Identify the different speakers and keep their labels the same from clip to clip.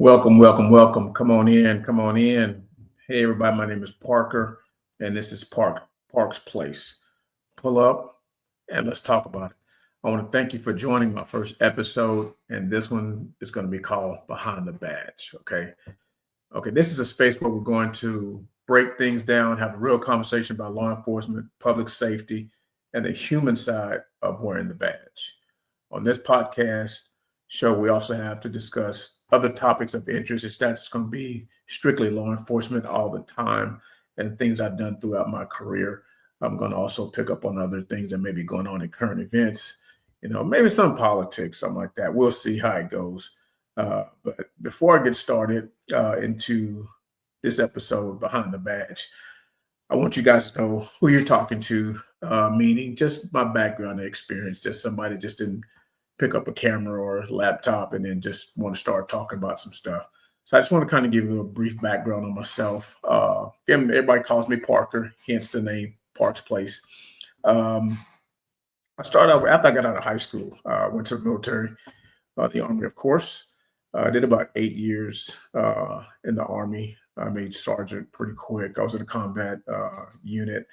Speaker 1: Welcome, welcome, welcome. Come on in, come on in. Hey, everybody, my name is Parker, and this is Park's Place. Pull up and let's talk about it. I want to thank you for joining my first episode, and this one is going to be called Behind the Badge. Okay. This is a space where we're going to break things down, have a real conversation about law enforcement, public safety, and the human side of wearing the badge. On this podcast show, we also have to discuss other topics of interest. It's not just going to be strictly law enforcement all the time and things I've done throughout my career. I'm going to also pick up on other things that may be going on in current events, maybe some politics, something like that. We'll see how it goes. But before I get started into this episode, Behind the Badge, I want you guys to know who you're talking to, meaning just my background and experience, just somebody just didn't pick up a camera or laptop and then just want to start talking about some stuff. So I just want to kind of give you a brief background on myself. Again, everybody calls me Parker, hence the name Park's Place. Um, I started out after I got out of high school. Went to the military, the Army, of course. I did about 8 years in the Army. I made sergeant pretty quick. I was in a combat unit.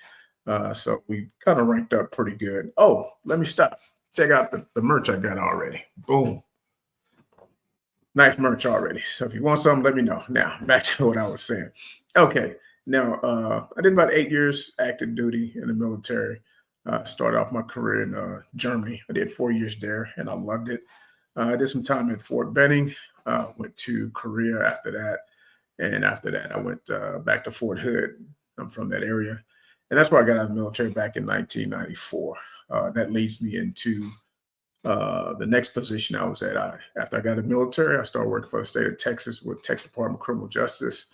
Speaker 1: So we kind of ranked up pretty good. Oh, let me stop. Check out the merch I got already. Boom. Nice merch already. So if you want something, let me know. Now, back to what I was saying. Okay. Now, I did about 8 years active duty in the military. Started off my career in Germany. I did 4 years there, and I loved it. I did some time at Fort Benning. Went to Korea after that. And after that, I went back to Fort Hood. I'm from that area. And that's where I got out of the military back in 1994. That leads me into the next position I was at. After I got out of the military, I started working for the state of Texas with Texas Department of Criminal Justice.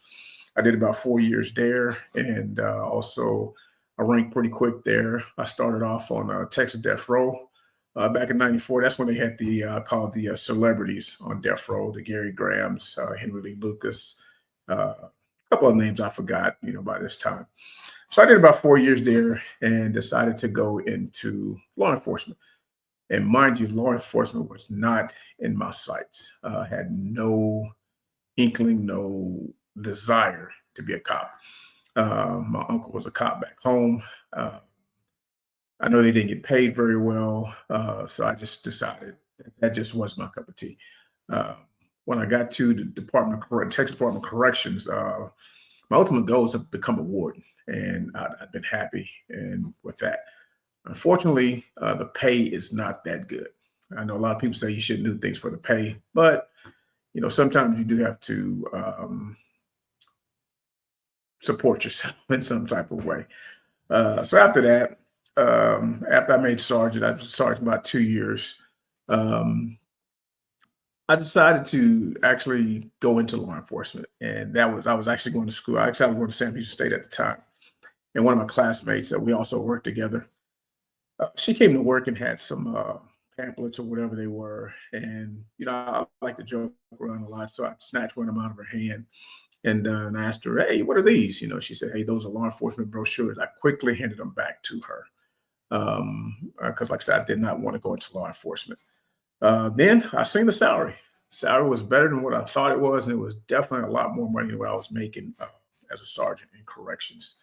Speaker 1: I did about 4 years there, and also I ranked pretty quick there. I started off on Texas Death Row back in '94. That's when they had called the celebrities on death row, the Gary Grahams, Henry Lee Lucas, a couple of names I forgot, by this time. So I did about 4 years there and decided to go into law enforcement. And mind you, law enforcement was not in my sights. I had no inkling, no desire to be a cop. My uncle was a cop back home. I know they didn't get paid very well, so I just decided that just was my cup of tea. Uh, when I got to the Texas Department of Corrections, my ultimate goal is to become a warden, and I've been happy and with that. Unfortunately, the pay is not that good. I know a lot of people say you shouldn't do things for the pay, but sometimes you do have to support yourself in some type of way. So after that, after I made sergeant, I was sergeant about 2 years. Um, I decided to actually go into law enforcement, and I was actually going to school. I actually was going to Sam Houston State at the time, and one of my classmates that we also worked together. She came to work and had some pamphlets or whatever they were, and I like to joke around a lot, so I snatched one of them out of her hand, and I asked her, "Hey, what are these?" She said, "Hey, those are law enforcement brochures." I quickly handed them back to her because, like I said, I did not want to go into law enforcement. Then I seen the salary. Salary was better than what I thought it was, and it was definitely a lot more money than what I was making as a sergeant in corrections.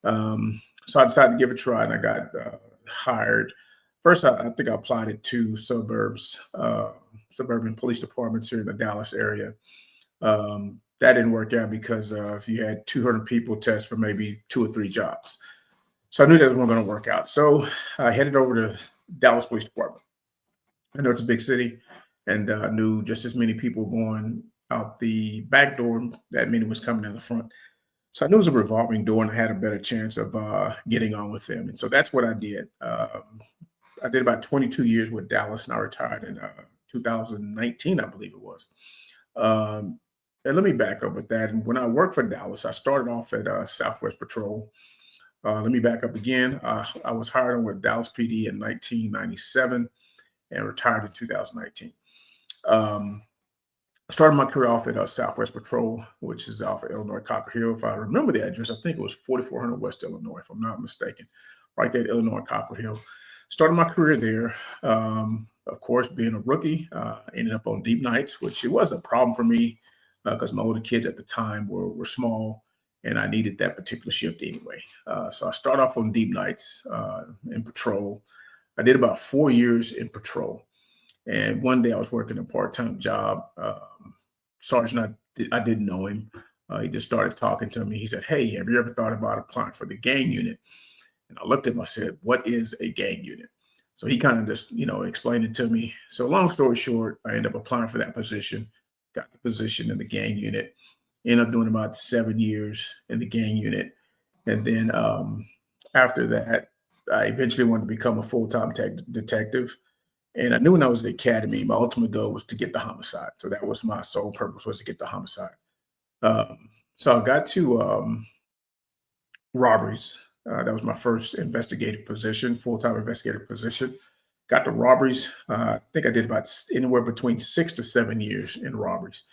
Speaker 1: So I decided to give it a try, and I got hired. First, I think I applied at two suburban police departments here in the Dallas area. That didn't work out because if you had 200 people test for maybe 2 or 3 jobs. So I knew that wasn't going to work out. So I headed over to Dallas Police Department. I know it's a big city, and knew just as many people going out the back door that many was coming in the front. So I knew it was a revolving door, and I had a better chance of getting on with them. And so that's what I did. I did about 22 years with Dallas, and I retired in 2019, I believe it was. Um, and let me back up with that. And when I worked for Dallas, I started off at Southwest Patrol. Let me back up again. I was hired on with Dallas PD in 1997 and retired in 2019. Um, I started my career off at Southwest Patrol, which is off of Illinois Copper Hill. If I remember the address, I think it was 4400 West Illinois, if I'm not mistaken, right there at Illinois Copper Hill. Started my career there. Of course, being a rookie, ended up on deep nights, which it wasn't a problem for me. because my older kids at the time were small, and I needed that particular shift anyway. So I started off on deep nights in patrol. I did about 4 years in patrol, and one day I was working a part-time job. Sergeant, I didn't know him. He just started talking to me. He said, "Hey, have you ever thought about applying for the gang unit?" And I looked at him. I said, "What is a gang unit?" So he kind of just, explained it to me. So long story short, I ended up applying for that position, got the position in the gang unit, ended up doing about 7 years in the gang unit. And then after that, I eventually wanted to become a full-time detective. And I knew when I was at the academy, my ultimate goal was to get the homicide. So that was my sole purpose, was to get the homicide. So I got to robberies. That was my first investigative position, full-time investigative position. Got to robberies. I think I did about anywhere between 6 to 7 years in robberies.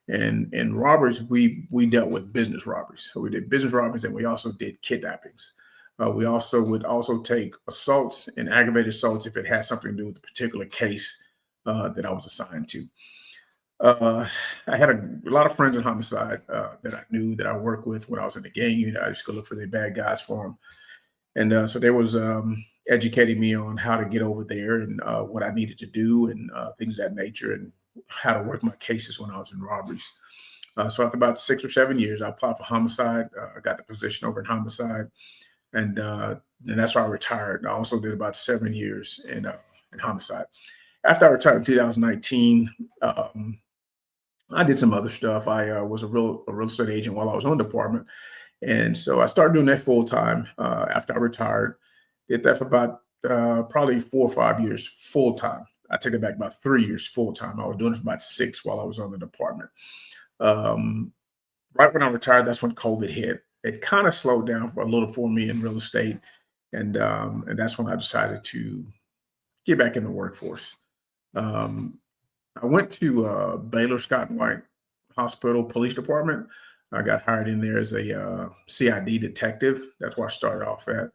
Speaker 1: And in robberies, we dealt with business robberies. So we did business robberies, and we also did kidnappings. We also would also take assaults and aggravated assaults if it had something to do with the particular case that I was assigned to. Uh, I had a lot of friends in homicide that I knew, that I worked with when I was in the gang unit. I used to go look for the bad guys for them, and so they was educating me on how to get over there, and what I needed to do, and things of that nature, and how to work my cases when I was in robberies. So after about 6 or 7 years, I applied for homicide. I got the position over in homicide, and that's why I retired. I also did about 7 years in homicide. After I retired in 2019, I did some other stuff. I was a real estate agent while I was on department, and so I started doing that full time after I retired. Did that for about probably 4 or 5 years full time. I take it back, about 3 years full time. I was doing it for about six while I was on the department. Um, right when I retired, that's when COVID hit. It kind of slowed down for a little for me in real estate, and that's when I decided to get back in the workforce. Um, I went to Baylor Scott and White Hospital Police Department. I got hired in there as a CID detective. That's where I started off at.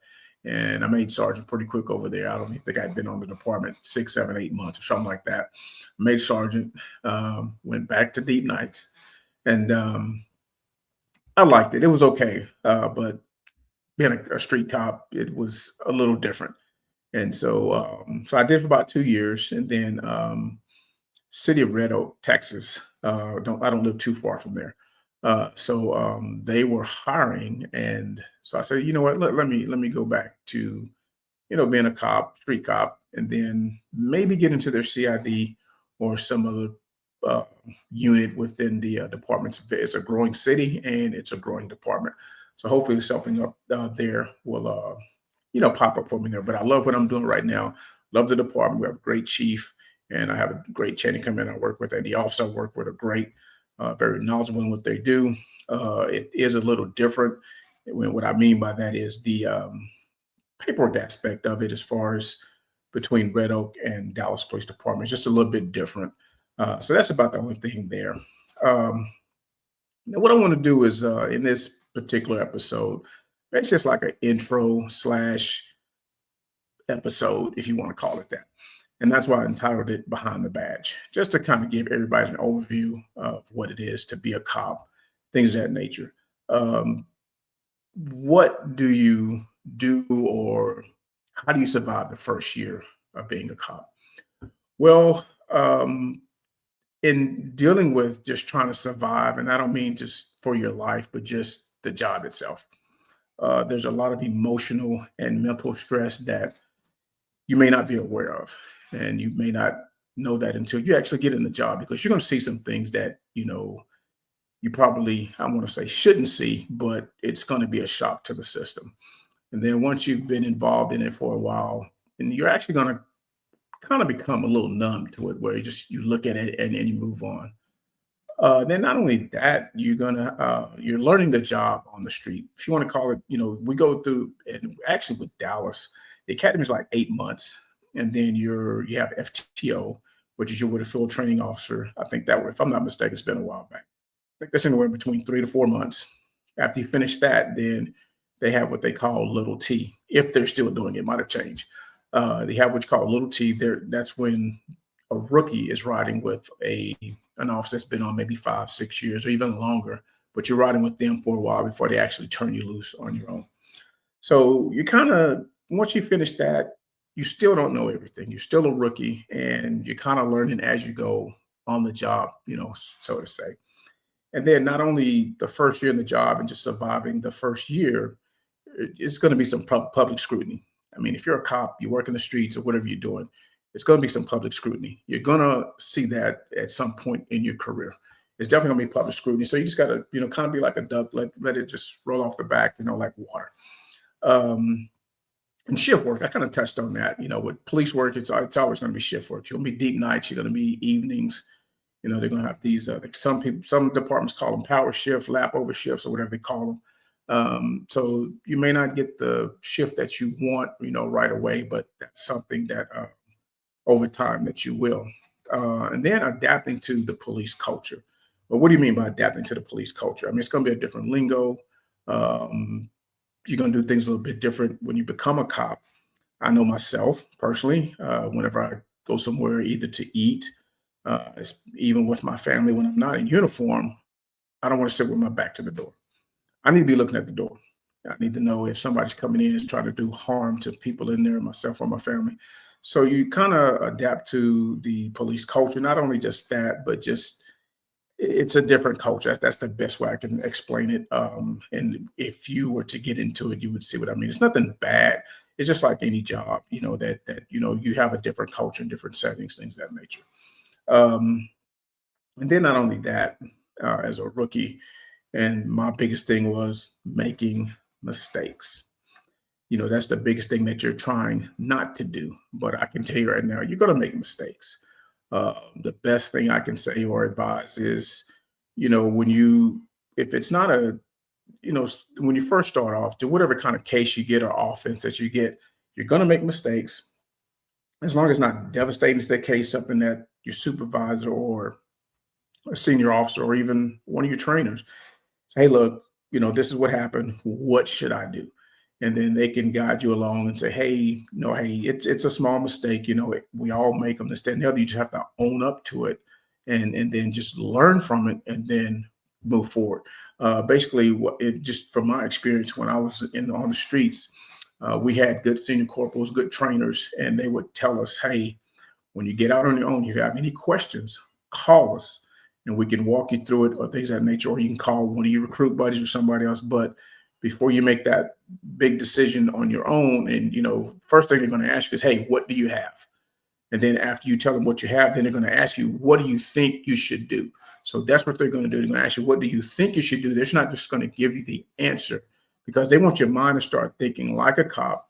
Speaker 1: And I made sergeant pretty quick over there. I don't even think I'd been on the department 6, 7, 8 months or something like that. Made sergeant, went back to deep nights, and I liked it. It was okay. But being a street cop, it was a little different. And so I did for about 2 years, and then city of Red Oak, Texas. Don't I don't live too far from there. So they were hiring, and so I said, you know what, let me go back to being a cop, street cop, and then maybe get into their CID or some other uh, unit within the departments. It's a growing city and it's a growing department, so hopefully something up there will pop up for me there. But I love what I'm doing right now. Love the department. We have a great chief, and I have a great chain of command I work with, and the officer I work with are great, very knowledgeable in what they do. It is a little different. What I mean by that is the paperwork aspect of it, as far as between Red Oak and Dallas Police Department, is just a little bit different. So that's about the only thing there. Now what I want to do is in this particular episode, it's just like an intro slash episode, if you want to call it that. And that's why I entitled it Behind the Badge, just to kind of give everybody an overview of what it is to be a cop, things of that nature. Um, what do you do, or how do you survive the first year of being a cop? Well, in dealing with just trying to survive, and I don't mean just for your life, but just the job itself, there's a lot of emotional and mental stress that you may not be aware of. And you may not know that until you actually get in the job, because you're going to see some things that, you probably, I want to say, shouldn't see, but it's going to be a shock to the system. And then once you've been involved in it for a while, and you're actually going to kind of become a little numb to it, where you look at it and you move on. Then not only that, you're learning the job on the street, if you want to call it. We go through, and actually with Dallas, the academy is like 8 months, and then you have FTO, which is your with a field training officer. I think that, if I'm not mistaken, it's been a while back. I think that's anywhere between 3 to 4 months. After you finish that, then they have what they call little T. If they're still doing it, might have changed. They have what you call little T. There, that's when a rookie is riding with a an officer that's been on maybe 5, 6 years or even longer, but you're riding with them for a while before they actually turn you loose on your own. So you kind of, once you finish that, you still don't know everything. You're still a rookie and you're kind of learning as you go on the job, so to say. And then not only the first year in the job and just surviving the first year, it's going to be some public scrutiny. I mean, if you're a cop, you work in the streets or whatever you're doing, it's going to be some public scrutiny. You're going to see that at some point in your career. It's definitely going to be public scrutiny. So you just got to, kind of be like a duck, let it just roll off the back, like water. Um, and shift work, I kind of touched on that. With police work, it's always going to be shift work. You're going to be deep nights. You're going to be evenings. They're going to have these. Like some departments call them power shift, lap over shifts, or whatever they call them. So you may not get the shift that you want, right away, but that's something that over time that you will. And then adapting to the police culture. Well, what do you mean by adapting to the police culture? I mean, it's going to be a different lingo. Um, you're going to do things a little bit different when you become a cop. I know myself personally, whenever I go somewhere either to eat, even with my family, when I'm not in uniform, I don't want to sit with my back to the door. I need to be looking at the door. I need to know if somebody's coming in and trying to do harm to people in there, myself or my family. So you kind of adapt to the police culture, not only just that, but just it's a different culture. That's the best way I can explain it. And if you were to get into it, you would see what I mean. It's nothing bad. It's just like any job, that you have a different culture and different settings, things of that nature. Um, and then not only that, as a rookie, and my biggest thing was making mistakes. That's the biggest thing that you're trying not to do. But I can tell you right now, you're going to make mistakes. The best thing I can say or advise is, when if it's not when you first start off, to whatever kind of case you get or offense that you get, you're going to make mistakes. As long as it's not devastating to the case, something that your supervisor or a senior officer or even one of your trainers say, hey, look, this is what happened. What should I do? And then they can guide you along and say, hey, hey, it's a small mistake. We all make them. This, that, and the other. You just have to own up to it, and then just learn from it, and then move forward. Basically, just from my experience when I was on the streets, we had good senior corporals, good trainers, and they would tell us, hey, when you get out on your own, if you have any questions, call us and we can walk you through it or things of that nature, or you can call one of your recruit buddies or somebody else. But before you make that big decision on your own, and, first thing they're going to ask you is, hey, what do you have? And then after you tell them what you have, then they're going to ask you, what do you think you should do? So that's what they're going to do. They're going to ask you, what do you think you should do? They're not just going to give you the answer, because they want your mind to start thinking like a cop,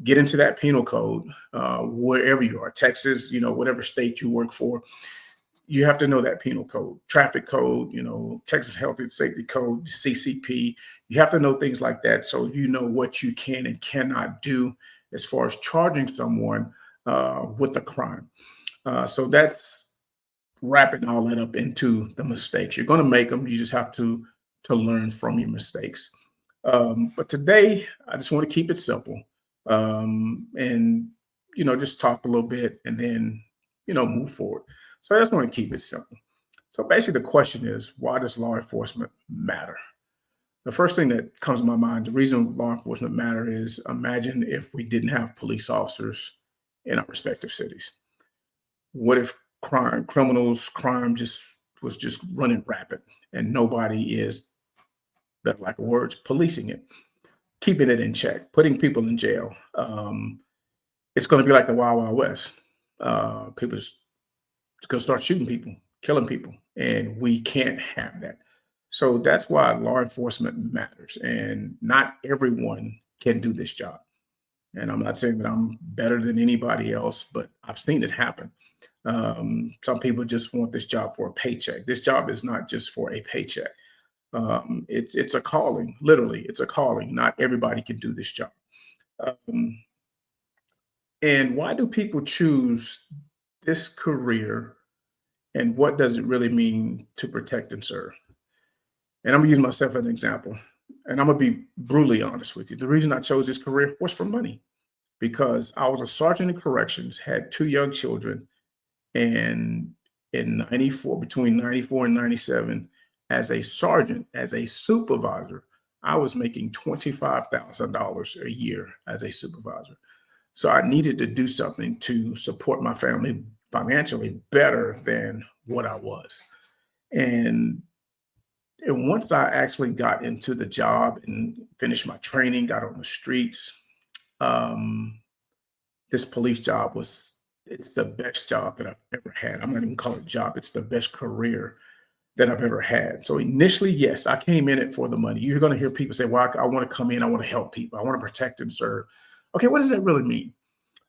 Speaker 1: get into that penal code, wherever you are, Texas, whatever state you work for. You have to know that penal code, traffic code, Texas Health and Safety Code, CCP. You have to know things like that, so you know what you can and cannot do as far as charging someone with a crime. So that's wrapping all that up into the mistakes. You're going to make them. You just have to learn from your mistakes. But today, I just want to keep it simple, and just talk a little bit, and then move forward. So I just want to keep it simple. So basically, the question is, why does law enforcement matter? The first thing that comes to my mind, the reason law enforcement matter is, imagine if we didn't have police officers in our respective cities. What if crime just was just running rapid and nobody is, that lack of words, policing it, keeping it in check, putting people in jail? It's going to be like the Wild Wild West. People just going to start shooting people, killing people, and we can't have that. So that's why law enforcement matters, and not everyone can do this job. And I'm not saying that I'm better than anybody else, but I've seen it happen. Some people just want this job for a paycheck. This job is not just for a paycheck. It's a calling. Literally, it's a calling. Not everybody can do this job. Um, and why do people choose this career? And what does it really mean to protect and serve? And I'm gonna use myself as an example. And I'm gonna be brutally honest with you. The reason I chose this career was for money, because I was a sergeant in corrections, had two young children, and in 94, between 94 and 97, as a sergeant, as a supervisor, I was making $25,000 a year as a supervisor. So I needed to do something to support my family financially better than what I was. And, and once I actually got into the job and finished my training, got on the streets, um, this police job was it's the best job that I've ever had. I'm not even calling it a job. It's the best career that I've ever had. So initially, yes, I came in it for the money. You're going to hear people say, well, I want to come in. I want to help people. I want to protect and serve. Okay, what does that really mean?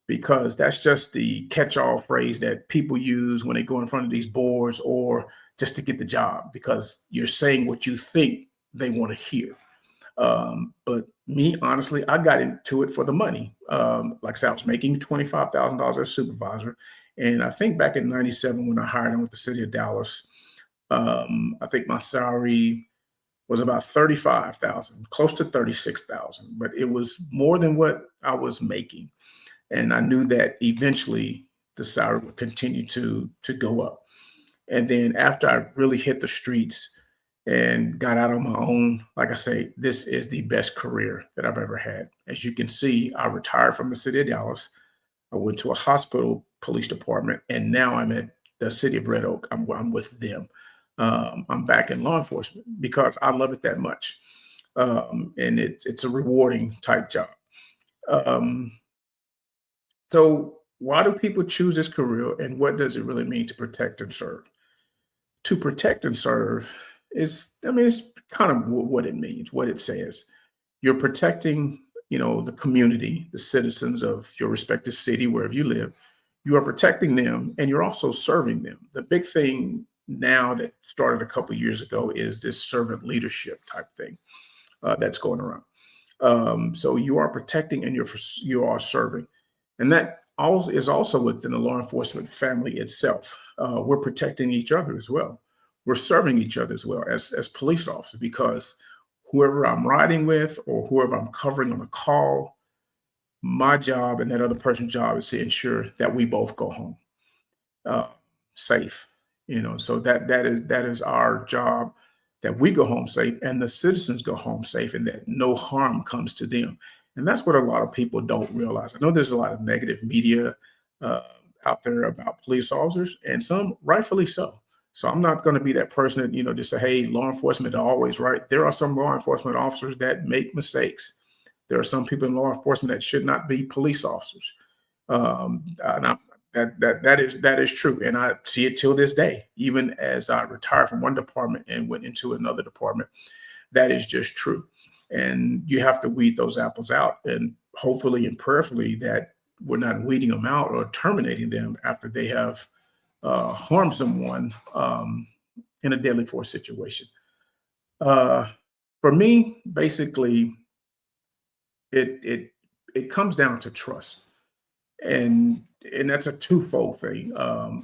Speaker 1: Because that's just the catch-all phrase that people use when they go in front of these boards or just to get the job because you're saying what you think they want to hear. But me, honestly, I got into it for the money. Like I said, I was making $25,000 as a supervisor. And I think back in 97, when I hired him with the city of Dallas, I think my salary was about 35,000, close to 36,000, but it was more than what I was making. And I knew that eventually the salary would continue to go up. And then after I really hit the streets and got out on my own, like I say, this is the best career that I've ever had. As you can see, I retired from the city of Dallas. I went to a hospital police department, and now I'm at the city of Red Oak. I'm with them. I'm back in law enforcement because I love it that much, and it's a rewarding type job. Um, so, why do people choose this career, and what does it really mean to protect and serve? To protect and serve I mean, it's kind of what it means, what it says. You're protecting, the community, the citizens of your respective city, wherever you live. You are protecting them and you're also serving them. The big thing now that started a couple years ago is this servant leadership type thing that's going around. So you are protecting and you are serving, and that also is also within the law enforcement family itself. We're protecting each other as well. We're serving each other as well as police officers because whoever I'm riding with or whoever I'm covering on a call, my job and that other person's job is to ensure that we both go home uh, safe. So that is our job, that we go home safe and the citizens go home safe, and that no harm comes to them. And that's what a lot of people don't realize. I know there's a lot of negative media uh, out there about police officers, and some rightfully so. So I'm not going to be that person that just say, "Hey, law enforcement are always right." There are some law enforcement officers that make mistakes. There are some people in law enforcement that should not be police officers. And that is true, and I see it till this day. Even as I retired from one department and went into another department, that is just true. And you have to weed those apples out, and hopefully and prayerfully that we're not weeding them out or terminating them after they have harmed someone in a deadly force situation. Uh, for me, basically, it comes down to trust, and that's a twofold thing.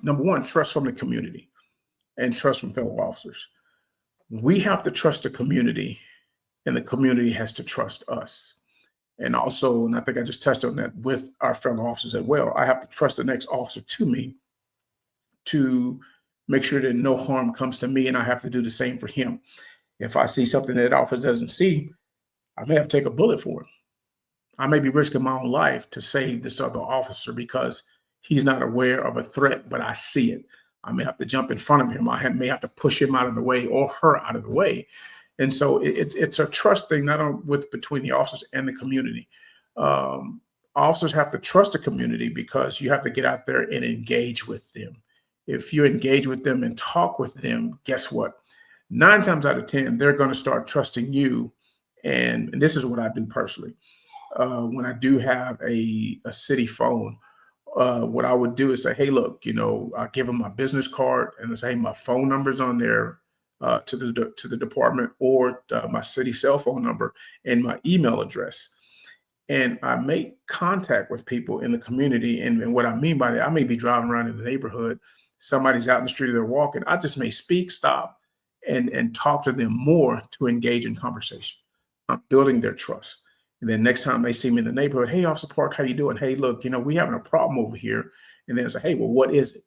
Speaker 1: Number one, trust from the community and trust from fellow officers. We have to trust the community, and the community has to trust us. And also, and I think I just touched on that with our fellow officers as well. I have to trust the next officer to me to make sure that no harm comes to me, and I have to do the same for him. If I see something that officer doesn't see, I may have to take a bullet for him. I may be risking my own life to save this other officer because he's not aware of a threat, but I see it. I may have to jump in front of him. May have to push him out of the way or her out of the way. And so it's a trust thing, not only between the officers and the community. Um, Officers have to trust the community because you have to get out there and engage with them. If you engage with them and talk with them, guess what? 9 times out of 10, they're going to start trusting you. And this is what I do personally. When I do have a city phone, what I would do is say, "Hey, look, I give them my business card and I say, hey, my phone number's on there to the department, or my city cell phone number and my email address." And I make contact with people in the community. And what I mean by that, I may be driving around in the neighborhood, somebody's out in the street, they're walking. I just may speak, stop, and talk to them more to engage in conversation. I'm building their trust. And then next time they see me in the neighborhood, "Hey, Officer Park, how you doing? Hey, look, we having a problem over here." And then say, "Hey, well, what is it?"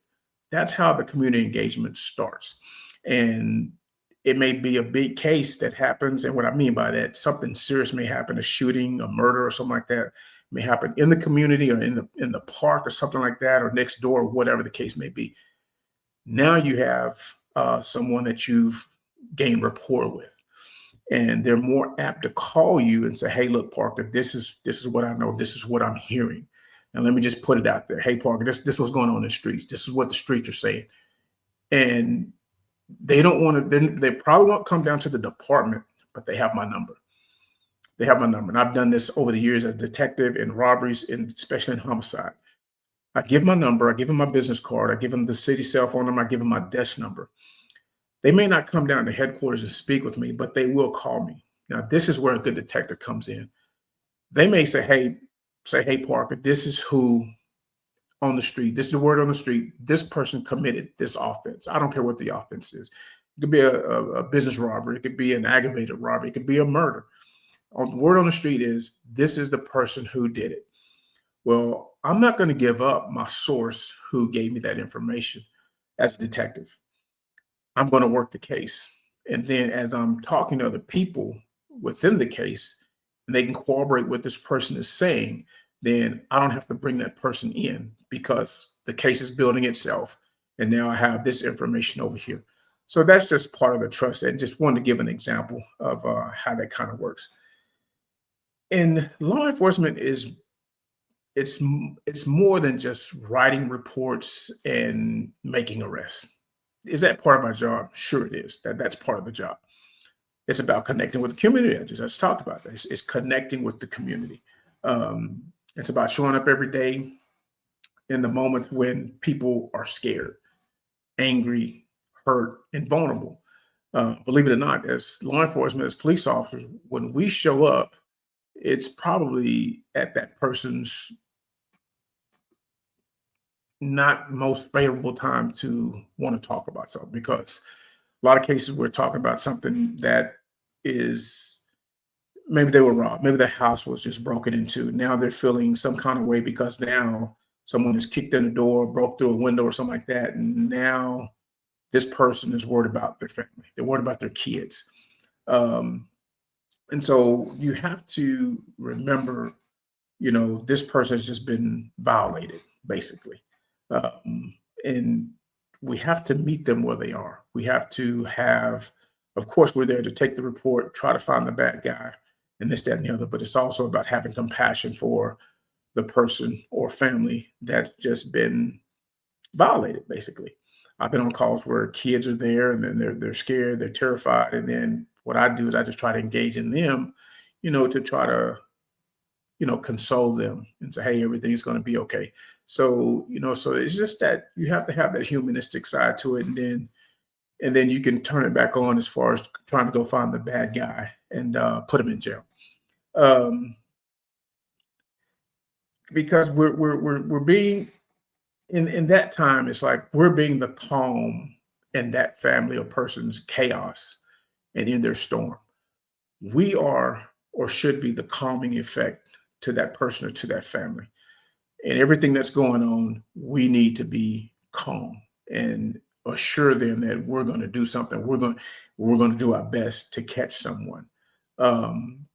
Speaker 1: That's how the community engagement starts. And it may be a big case that happens. And what I mean by that, something serious may happen, a shooting, a murder, or something like that may happen in the community or in the park or something like that, or next door, whatever the case may be. Now you have someone that you've gained rapport with, and they're more apt to call you and say, "Hey, look, Parker, this is what I know. This is what I'm hearing, and let me just put it out there. Hey, Parker, this what's going on in the streets. This is what the streets are saying." And they don't want to. They probably won't come down to the department, but they have my number. They have my number, and I've done this over the years as a detective in robberies, and especially in homicide. I give my number, I give them my business card, I give them the city cell phone number, I give them my desk number. They may not come down to headquarters and speak with me, but they will call me. Now, this is where a good detective comes in. They may say, "Hey, Parker, this is who on the street. This is the word on the street. This person committed this offense. I don't care what the offense is. It could be a business robbery. It could be an aggravated robbery. It could be a murder. The word on the street is this is the person who did it." Well, I'm not going to give up my source who gave me that information as a detective. I'm going to work the case. And then as I'm talking to other people within the case, and they can corroborate what this person is saying, then I don't have to bring that person in because the case is building itself. And now I have this information over here. So that's just part of the trust. And just wanted to give an example of how that kind of works. And law enforcement it's more than just writing reports and making arrests. Is that part of my job? Sure, it is. That's part of the job. It's about connecting with the community. I just talked about that. It's connecting with the community. Um, it's about showing up every day in the moments when people are scared, angry, hurt, and vulnerable. Believe it or not, as law enforcement, as police officers, when we show up, it's probably at that person's not most favorable time to want to talk about something because a lot of cases we're talking about something that is maybe they were robbed, maybe the house was just broken into. Now they're feeling some kind of way because now someone has kicked in the door, broke through a window or something like that. And now this person is worried about their family, they're worried about their kids. Um, and so you have to remember, this person has just been violated, basically. Um, and we have to meet them where they are. We have to have, of course, we're there to take the report, try to find the bad guy, and this, that, and the other. But it's also about having compassion for the person or family that's just been violated, basically. I've been on calls where kids are there and then they're scared, they're terrified. And then what I do is I just try to engage in them, to try to console them and say, "Hey, everything's going to be okay." So, so it's just that you have to have that humanistic side to it, and then you can turn it back on as far as trying to go find the bad guy and put him in jail. Um, because we're being in that time, it's like we're being the calm in that family or person's chaos and in their storm. We are or should be the calming effect to that person or to that family. And everything that's going on, we need to be calm and assure them that we're going to do something. We're going to do our best to catch someone. Um,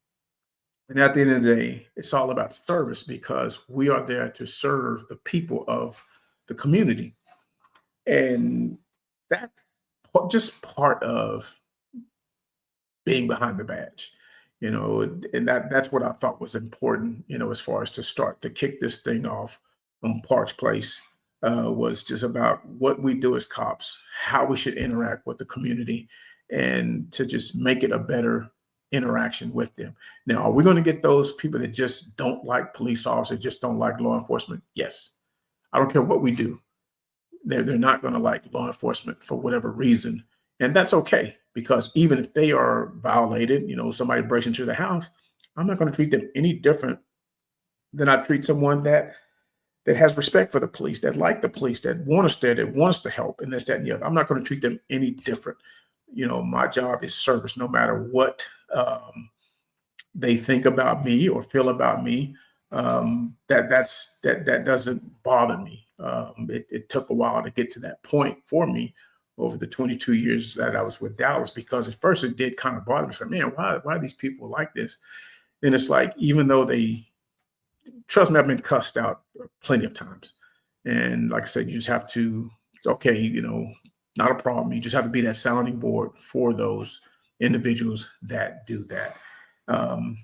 Speaker 1: and at the end of the day, it's all about service because we are there to serve the people of the community, and that's just part of being behind the badge, and that's what I thought was important, as far as to start to kick this thing off on Parks Place, was just about what we do as cops, how we should interact with the community, and to just make it a better interaction with them. Now, are we going to get those people that just don't like police officers, just don't like law enforcement? Yes. I don't care what we do. They're not going to like law enforcement for whatever reason. And that's okay because even if they are violated, somebody breaks into the house, I'm not going to treat them any different than I treat someone that has respect for the police, that like the police, that want us there, that wants to help, and this, that, and the other. I'm not going to treat them any different. My job is service, no matter what they think about me or feel about me. That doesn't bother me. It took a while to get to that point for me over the 22 years that I was with Dallas, because at first it did kind of bother me. I said, man, why are these people like this? And it's like, even though they trust me, I've been cussed out plenty of times. And like I said, you just have to, it's okay, not a problem. You just have to be that sounding board for those individuals that do that. Um,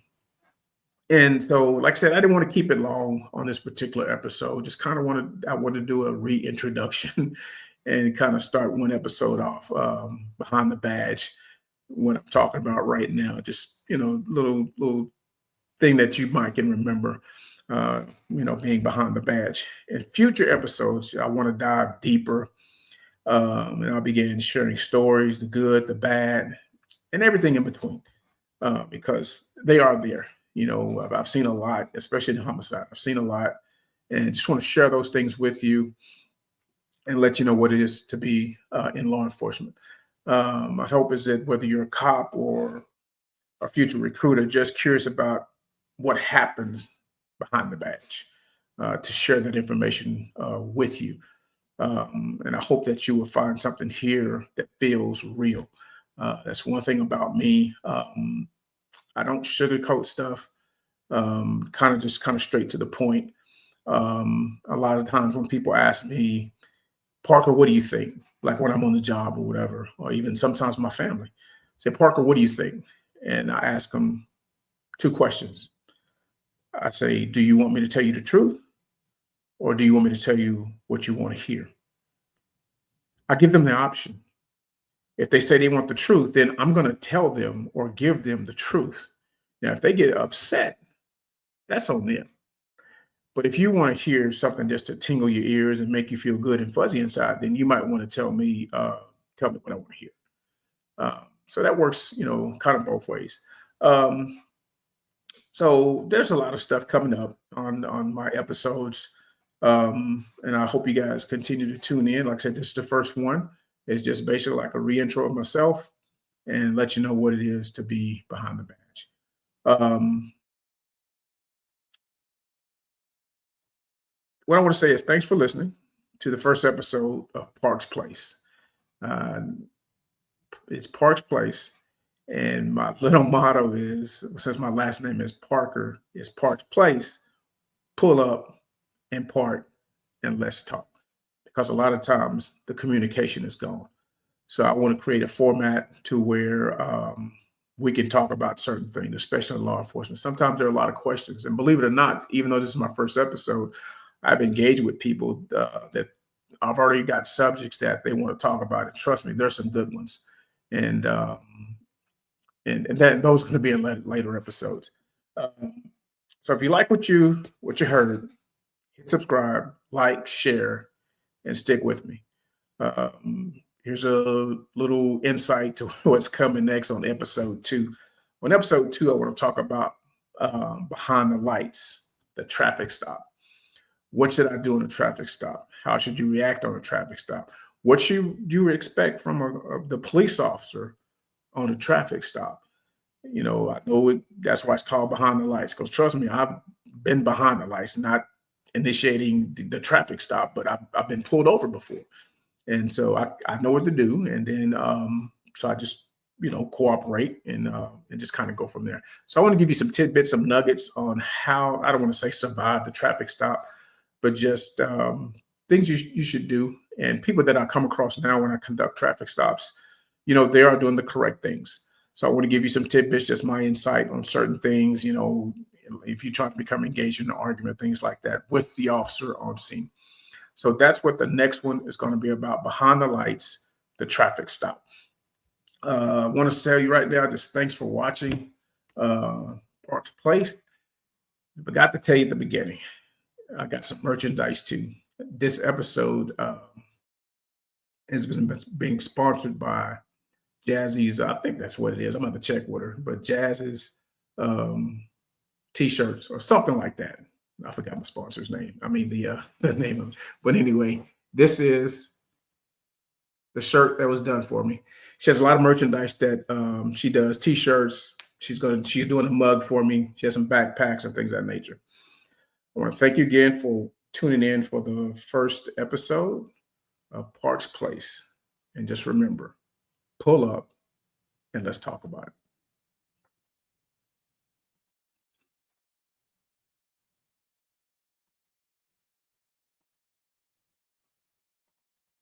Speaker 1: and so, like I said, I didn't want to keep it long on this particular episode. Just kind of I wanted to do a reintroduction and kind of start one episode off behind the badge. What I'm talking about right now, just little thing that you might can remember, being behind the badge. In future episodes, I want to dive deeper, and I'll begin sharing stories, the good, the bad, and everything in between, because they are there. I've seen a lot, especially in homicide. I've seen a lot, and just want to share those things with you and let you know what it is to be in law enforcement. My hope is that whether you're a cop or a future recruiter, just curious about what happens behind the badge, to share that information with you. And I hope that you will find something here that feels real. That's one thing about me. I don't sugarcoat stuff, kind of straight to the point. A lot of times when people ask me, Parker, what do you think? Like when I'm on the job or whatever, or even sometimes my family say, Parker, what do you think? And I ask them two questions. I say, do you want me to tell you the truth, or do you want me to tell you what you want to hear? I give them the option. If they say they want the truth, then I'm going to tell them or give them the truth. Now, if they get upset, that's on them. But if you want to hear something just to tingle your ears and make you feel good and fuzzy inside, then you might want to tell me what I want to hear. So that works, kind of both ways. Um, so there's a lot of stuff coming up on my episodes, and I hope you guys continue to tune in. Like I said, this is the first one. It's just basically like a reintro of myself and let you know what it is to be behind the badge. Um, what I want to say is thanks for listening to the first episode of Parks Place. Uh, it's Parks Place, and my little motto is, since my last name is Parker, is Parks Place. Pull up and park and let's talk. Because a lot of times the communication is gone. So I want to create a format to where we can talk about certain things, especially in law enforcement. Sometimes there are a lot of questions, and believe it or not, even though this is my first episode, I've engaged with people that I've already got subjects that they want to talk about. And trust me, there's some good ones, and and that those are going to be in later episodes. Um, so if you like what you heard, hit subscribe, like, share, and stick with me. Here's a little insight to what's coming next on episode 2. On episode 2, I want to talk about behind the lights, the traffic stop. What should I do on a traffic stop? How should you react on a traffic stop? What should you expect from the police officer on a traffic stop? I know that's why it's called behind the lights, because trust me, I've been behind the lights, not initiating the traffic stop, but I've been pulled over before. And so I know what to do. And then, so I just, cooperate and just kind of go from there. So I want to give you some tidbits, some nuggets on how, I don't want to say survive the traffic stop, but just things you should do. And people that I come across now when I conduct traffic stops, they are doing the correct things. So I want to give you some tidbits, just my insight on certain things, if you try to become engaged in an argument, things like that with the officer on scene. So that's what the next one is going to be about, behind the lights, the traffic stop. I want to tell you right now, just thanks for watching Parks Place. I forgot to tell you at the beginning, I got some merchandise too. This episode has been being sponsored by Jazzy's, I think that's what it is. I'm going to check with her, but Jazz's T-shirts or something like that. I forgot my sponsor's name. I mean, the name of it. But anyway, this is the shirt that was done for me. She has a lot of merchandise that she does, T-shirts. She's doing a mug for me. She has some backpacks and things of that nature. I want to thank you again for tuning in for the first episode of Parks Place. And just remember, pull up and let's talk about it.